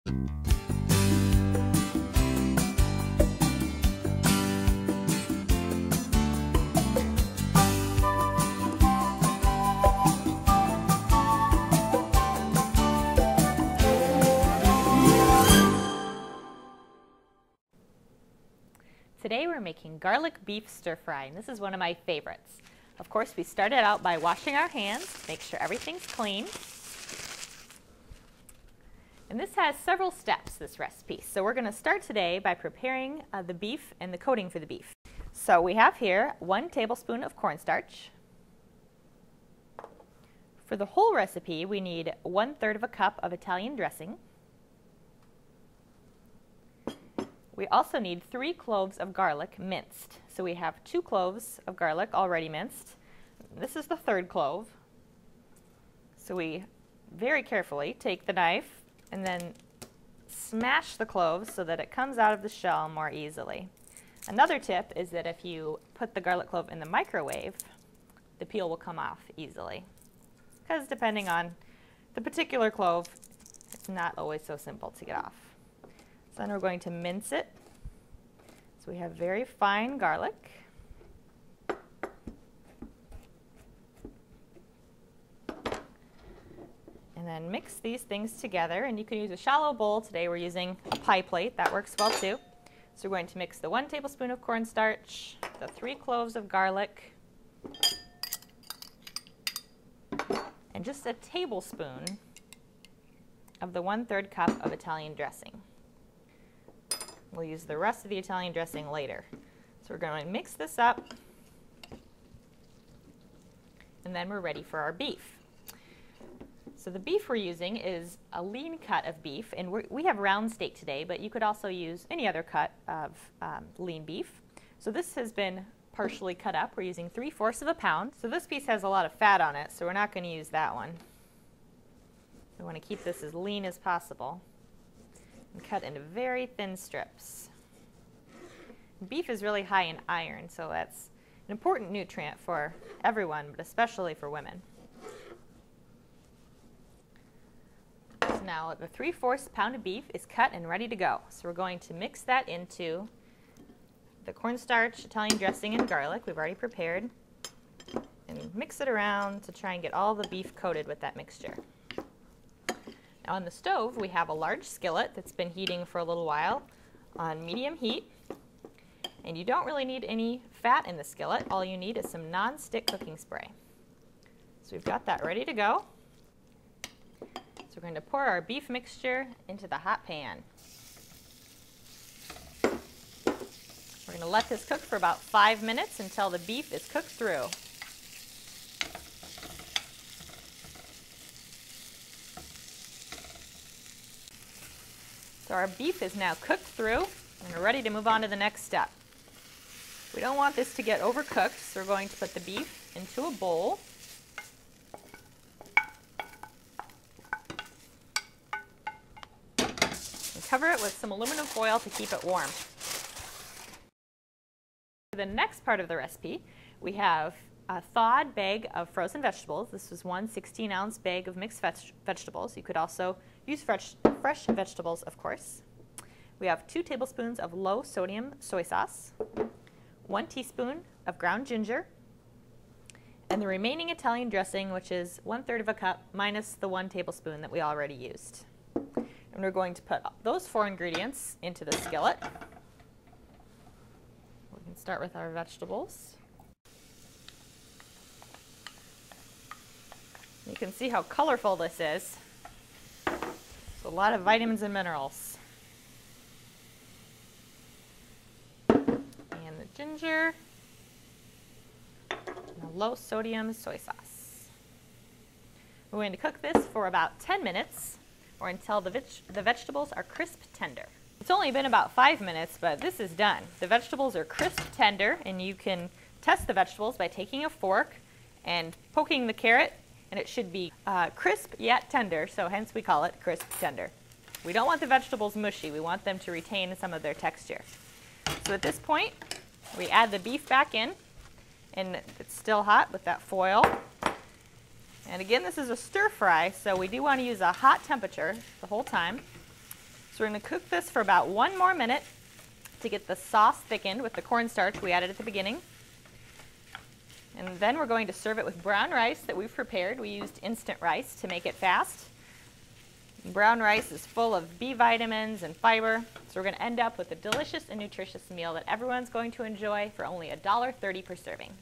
Today we're making garlic beef stir fry, and this is one of my favorites. Of course, we started out by washing our hands to make sure everything's clean. And this has several steps, this recipe. So we're going to start today by preparing the beef and the coating for the beef. So we have here 1 tablespoon of cornstarch. For the whole recipe, we need 1/3 of a cup of Italian dressing. We also need 3 cloves of garlic minced. So we have 2 cloves of garlic already minced. This is the 3rd clove. So we very carefully take the knife and then smash the cloves so that it comes out of the shell more easily. Another tip is that if you put the garlic clove in the microwave, the peel will come off easily. Because depending on the particular clove, it's not always so simple to get off. So then we're going to mince it. So we have very fine garlic. And then mix these things together, and you can use a shallow bowl. Today we're using a pie plate. That works well too. So we're going to mix the 1 tablespoon of cornstarch, the 3 cloves of garlic, and just a tablespoon of the 1/3 cup of Italian dressing. We'll use the rest of the Italian dressing later. So we're going to mix this up, and then we're ready for our beef. So the beef we're using is a lean cut of beef, and we have round steak today, but you could also use any other cut of lean beef. So this has been partially cut up. We're using 3/4 of a pound. So this piece has a lot of fat on it, so we're not going to use that one. We want to keep this as lean as possible. And cut into very thin strips. Beef is really high in iron, so that's an important nutrient for everyone, but especially for women. So now the 3/4 pound of beef is cut and ready to go. So we're going to mix that into the cornstarch, Italian dressing, and garlic we've already prepared, and mix it around to try and get all the beef coated with that mixture. On the stove, we have a large skillet that's been heating for a little while on medium heat. And you don't really need any fat in the skillet. All you need is some non-stick cooking spray. So we've got that ready to go. So we're going to pour our beef mixture into the hot pan. We're going to let this cook for about 5 minutes until the beef is cooked through. So our beef is now cooked through, and we're ready to move on to the next step. We don't want this to get overcooked, so we're going to put the beef into a bowl. And cover it with some aluminum foil to keep it warm. For the next part of the recipe, we have a thawed bag of frozen vegetables. This is 1 16-ounce bag of mixed vegetables. You could also use fresh vegetables, of course. We have 2 tablespoons of low-sodium soy sauce, 1 teaspoon of ground ginger, and the remaining Italian dressing, which is 1/3 of a cup minus the 1 tablespoon that we already used. And we're going to put those 4 ingredients into the skillet. We can start with our vegetables. You can see how colorful this is. A lot of vitamins and minerals. And the ginger, and the low sodium soy sauce. We're going to cook this for about 10 minutes or until the vegetables are crisp tender. It's only been about 5 minutes, but this is done. The vegetables are crisp tender, and you can test the vegetables by taking a fork and poking the carrot, and it should be crisp yet tender, so hence we call it crisp tender. We don't want the vegetables mushy. We want them to retain some of their texture. So at this point, we add the beef back in, and it's still hot with that foil. And again, this is a stir fry, so we do want to use a hot temperature the whole time. So we're going to cook this for about 1 more minute to get the sauce thickened with the cornstarch we added at the beginning. And then we're going to serve it with brown rice that we've prepared. We used instant rice to make it fast. Brown rice is full of B vitamins and fiber, so we're going to end up with a delicious and nutritious meal that everyone's going to enjoy for only $1.30 per serving.